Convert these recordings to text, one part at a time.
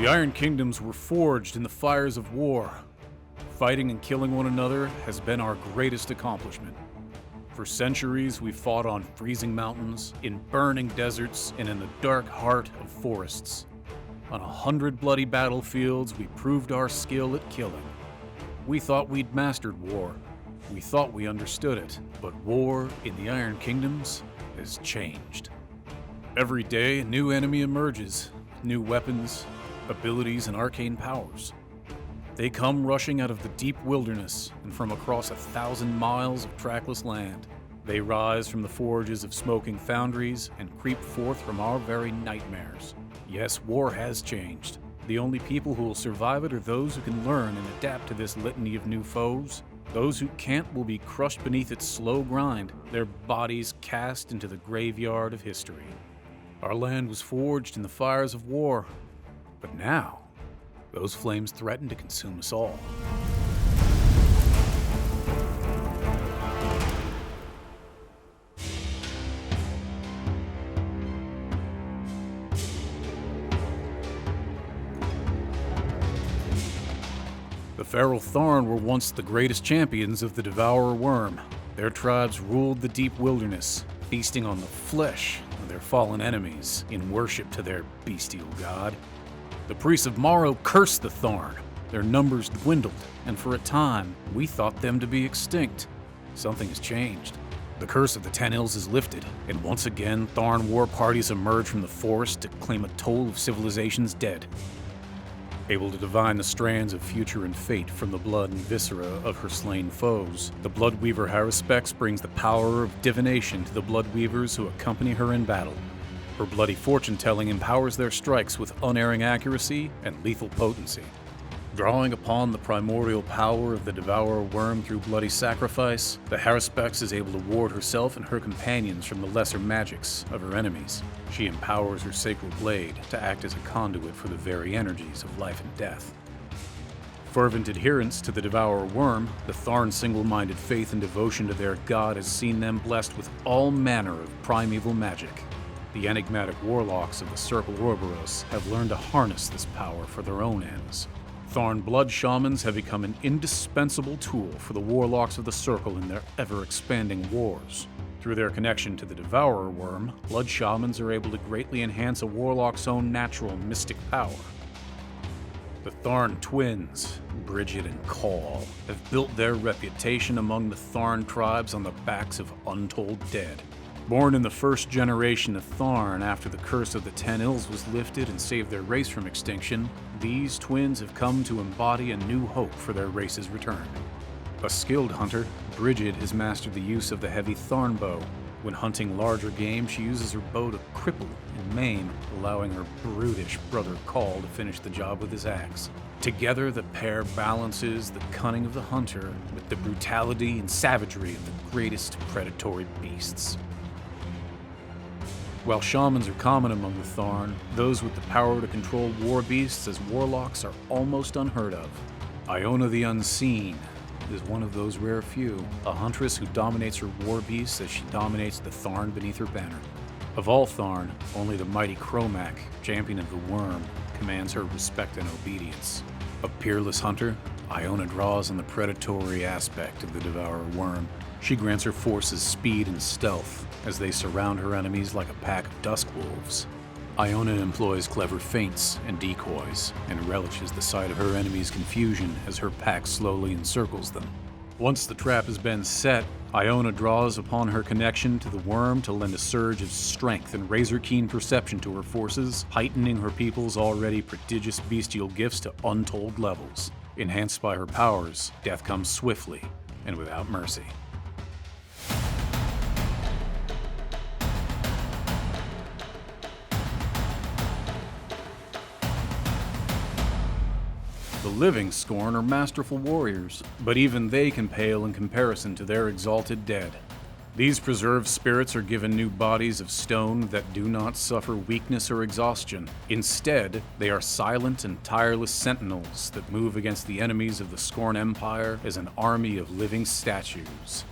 The Iron Kingdoms were forged in the fires of war. Fighting and killing one another has been our greatest accomplishment. For centuries, we fought on freezing mountains, in burning deserts, and in the dark heart of forests. On 100 bloody battlefields, we proved our skill at killing. We thought we'd mastered war. We thought we understood it. But war in the Iron Kingdoms has changed. Every day, a new enemy emerges. New weapons, abilities, and arcane powers. They come rushing out of the deep wilderness and from across 1,000 miles of trackless land. They rise from the forges of smoking foundries and creep forth from our very nightmares. Yes, war has changed. The only people who will survive it are those who can learn and adapt to this litany of new foes. Those who can't will be crushed beneath its slow grind, their bodies cast into the graveyard of history. Our land was forged in the fires of war, but now, those flames threaten to consume us all. The feral Tharn were once the greatest champions of the Devourer Worm. Their tribes ruled the deep wilderness, feasting on the flesh of their fallen enemies in worship to their bestial god. The priests of Morrow cursed the Tharn. Their numbers dwindled, and for a time, we thought them to be extinct. Something has changed. The curse of the 10 Ills is lifted, and once again, Tharn war parties emerge from the forest to claim a toll of civilization's dead. Able to divine the strands of future and fate from the blood and viscera of her slain foes, the BLOODWEAVER HARUSPEX brings the power of divination to the BLOODWEAVERs who accompany her in battle. Her bloody fortune-telling empowers their strikes with unerring accuracy and lethal potency. Drawing upon the primordial power of the Devourer Worm through bloody sacrifice, the HARUSPEX is able to ward herself and her companions from the lesser magics of her enemies. She empowers her sacred blade to act as a conduit for the very energies of life and death. Fervent adherents to the Devourer Worm, the Tharn's single-minded faith and devotion to their god has seen them blessed with all manner of primeval magic. The enigmatic warlocks of the Circle Orboros have learned to harness this power for their own ends. Tharn blood shamans have become an indispensable tool for the warlocks of the Circle in their ever-expanding wars. Through their connection to the Devourer Worm, blood shamans are able to greatly enhance a warlock's own natural mystic power. The Tharn twins, Bridget and Call, have built their reputation among the Tharn tribes on the backs of untold dead. Born in the first generation of Tharn after the curse of the 10 Ills was lifted and saved their race from extinction, these twins have come to embody a new hope for their race's return. A skilled hunter, Bridget has mastered the use of the heavy Tharn bow. When hunting larger game, she uses her bow to cripple and maim, allowing her brutish brother Call to finish the job with his axe. Together, the pair balances the cunning of the hunter with the brutality and savagery of the greatest predatory beasts. While shamans are common among the Tharn, those with the power to control war beasts as warlocks are almost unheard of. IONA the Unseen is one of those rare few, a huntress who dominates her war beasts as she dominates the Tharn beneath her banner. Of all Tharn, only the mighty Cromac, champion of the Worm, commands her respect and obedience. A peerless hunter, IONA draws on the predatory aspect of the Devourer Worm. She grants her forces speed and stealth as they surround her enemies like a pack of dusk wolves. IONA employs clever feints and decoys and relishes the sight of her enemies' confusion as her pack slowly encircles them. Once the trap has been set, IONA draws upon her connection to the worm to lend a surge of strength and razor-keen perception to her forces, heightening her people's already prodigious bestial gifts to untold levels. Enhanced by her powers, death comes swiftly and without mercy. The living Skorne are masterful warriors, but even they can pale in comparison to their exalted dead. These preserved spirits are given new bodies of stone that do not suffer weakness or exhaustion. Instead, they are silent and tireless sentinels that move against the enemies of the Skorne Empire as an army of living statues.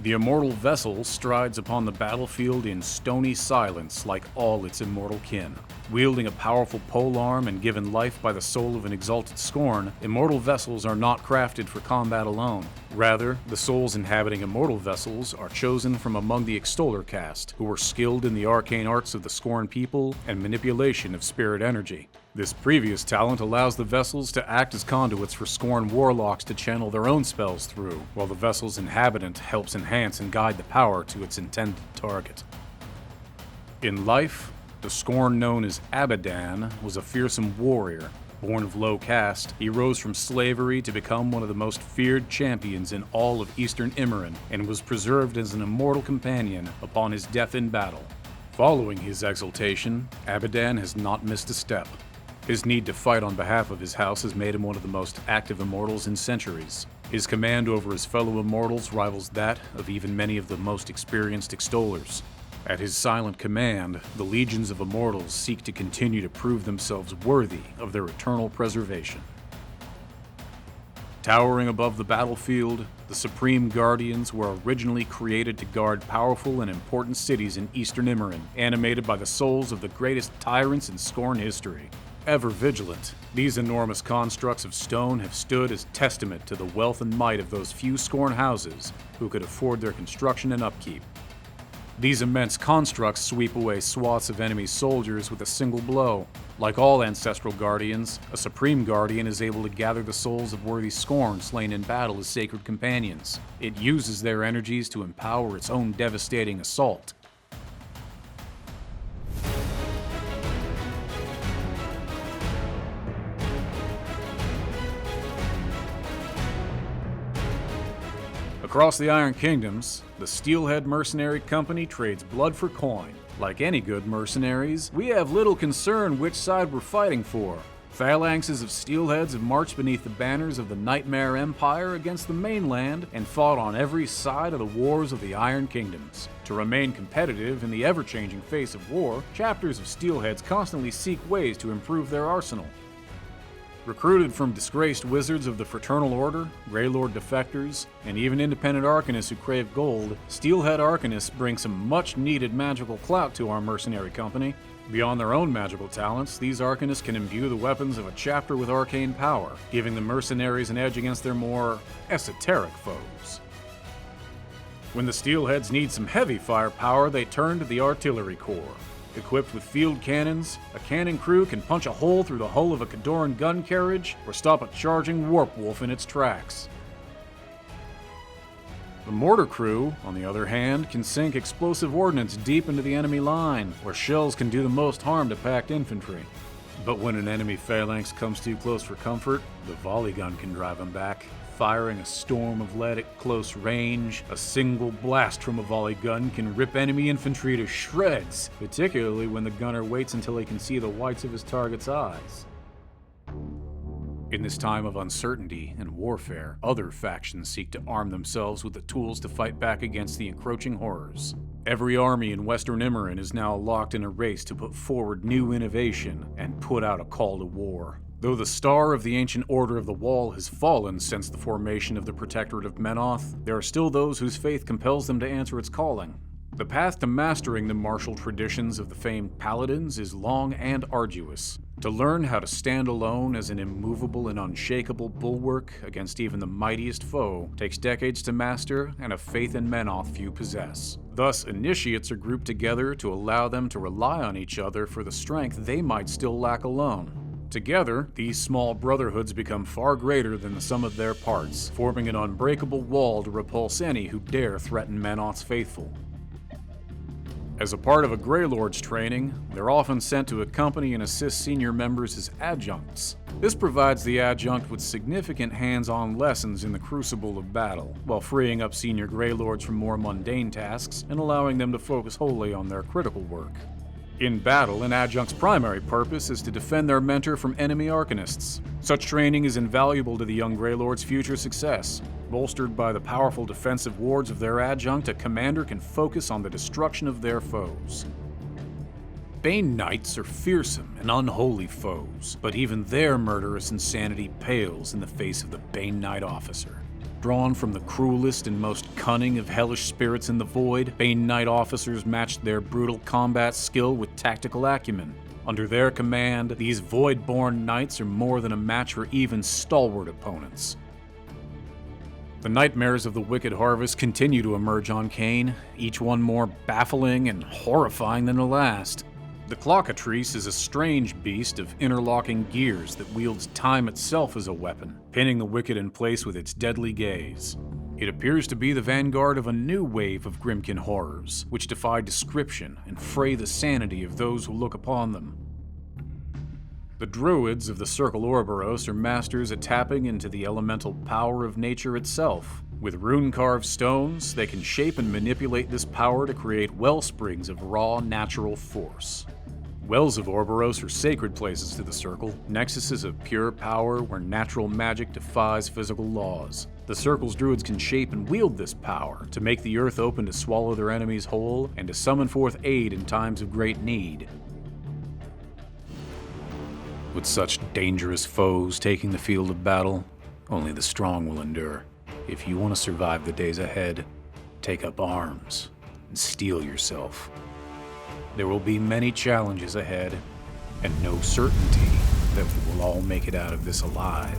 The immortal vessel strides upon the battlefield in stony silence like all its immortal kin. Wielding a powerful polearm and given life by the soul of an exalted Skorne, immortal vessels are not crafted for combat alone. Rather, the souls inhabiting immortal vessels are chosen from among the Extoller caste, who are skilled in the arcane arts of the Skorne people and manipulation of spirit energy. This previous talent allows the vessels to act as conduits for Skorne warlocks to channel their own spells through, while the vessel's inhabitant helps enhance and guide the power to its intended target. In life, the Skorne known as ABIDAN was a fearsome warrior. Born of low caste, he rose from slavery to become one of the most feared champions in all of Eastern Immoran, and was preserved as an immortal companion upon his death in battle. Following his exaltation, ABIDAN has not missed a step. His need to fight on behalf of his house has made him one of the most active immortals in centuries. His command over his fellow immortals rivals that of even many of the most experienced extollers. At his silent command, the legions of immortals seek to continue to prove themselves worthy of their eternal preservation. Towering above the battlefield, the Supreme Guardians were originally created to guard powerful and important cities in Eastern Immoran, animated by the souls of the greatest tyrants in Skorne history. Ever vigilant, these enormous constructs of stone have stood as testament to the wealth and might of those few Skorne houses who could afford their construction and upkeep. These immense constructs sweep away swaths of enemy soldiers with a single blow. Like all ancestral guardians, a Supreme Guardian is able to gather the souls of worthy Skorne slain in battle as sacred companions. It uses their energies to empower its own devastating assault. Across the Iron Kingdoms, the Steelhead Mercenary Company trades blood for coin. Like any good mercenaries, we have little concern which side we're fighting for. Phalanxes of steelheads have marched beneath the banners of the Nightmare Empire against the mainland and fought on every side of the wars of the Iron Kingdoms. To remain competitive in the ever-changing face of war, chapters of steelheads constantly seek ways to improve their arsenal. Recruited from disgraced wizards of the Fraternal Order, GREYLORD defectors, and even independent arcanists who crave gold, Steelhead arcanists bring some much-needed magical clout to our mercenary company. Beyond their own magical talents, these arcanists can imbue the weapons of a chapter with arcane power, giving the mercenaries an edge against their more esoteric foes. When the Steelheads need some heavy firepower, they turn to the Artillery Corps. Equipped with field cannons, a cannon crew can punch a hole through the hull of a Cadoran gun carriage or stop a charging warp wolf in its tracks. The mortar crew, on the other hand, can sink explosive ordnance deep into the enemy line, where shells can do the most harm to packed infantry. But when an enemy phalanx comes too close for comfort, the volley gun can drive them back. Firing a storm of lead at close range, a single blast from a volley gun can rip enemy infantry to shreds, particularly when the gunner waits until he can see the whites of his target's eyes. In this time of uncertainty and warfare, other factions seek to arm themselves with the tools to fight back against the encroaching horrors. Every army in Western Immoran is now locked in a race to put forward new innovation and put out a call to war. Though the star of the ancient Order of the Wall has fallen since the formation of the Protectorate of Menoth, there are still those whose faith compels them to answer its calling. The path to mastering the martial traditions of the famed paladins is long and arduous. To learn how to stand alone as an immovable and unshakable bulwark against even the mightiest foe takes decades to master and a faith in Menoth few possess. Thus, initiates are grouped together to allow them to rely on each other for the strength they might still lack alone. Together, these small brotherhoods become far greater than the sum of their parts, forming an unbreakable wall to repulse any who dare threaten Menoth's faithful. As a part of a Greylord's training, they're often sent to accompany and assist senior members as adjuncts. This provides the adjunct with significant hands-on lessons in the crucible of battle, while freeing up senior Greylords from more mundane tasks and allowing them to focus wholly on their critical work. In battle, an adjunct's primary purpose is to defend their mentor from enemy arcanists. Such training is invaluable to the young Greylord's future success. Bolstered by the powerful defensive wards of their adjunct, a commander can focus on the destruction of their foes. Bane Knights are fearsome and unholy foes, but even their murderous insanity pales in the face of the Bane Knight officer. Drawn from the cruelest and most cunning of hellish spirits in the void, Bane Knight officers matched their brutal combat skill with tactical acumen. Under their command, these void-born knights are more than a match for even stalwart opponents. The nightmares of the Wicked Harvest continue to emerge on Khaine, each one more baffling and horrifying than the last. The Clockatrice is a strange beast of interlocking gears that wields time itself as a weapon, pinning the wicked in place with its deadly gaze. It appears to be the vanguard of a new wave of Grimkin horrors, which defy description and fray the sanity of those who look upon them. The druids of the Circle Orboros are masters at tapping into the elemental power of nature itself. With rune-carved stones, they can shape and manipulate this power to create wellsprings of raw, natural force. Wells of Orboros are sacred places to the Circle, nexuses of pure power where natural magic defies physical laws. The Circle's druids can shape and wield this power to make the earth open to swallow their enemies whole and to summon forth aid in times of great need. With such dangerous foes taking the field of battle, only the strong will endure. If you want to survive the days ahead, take up arms and steel yourself. There will be many challenges ahead, and no certainty that we will all make it out of this alive.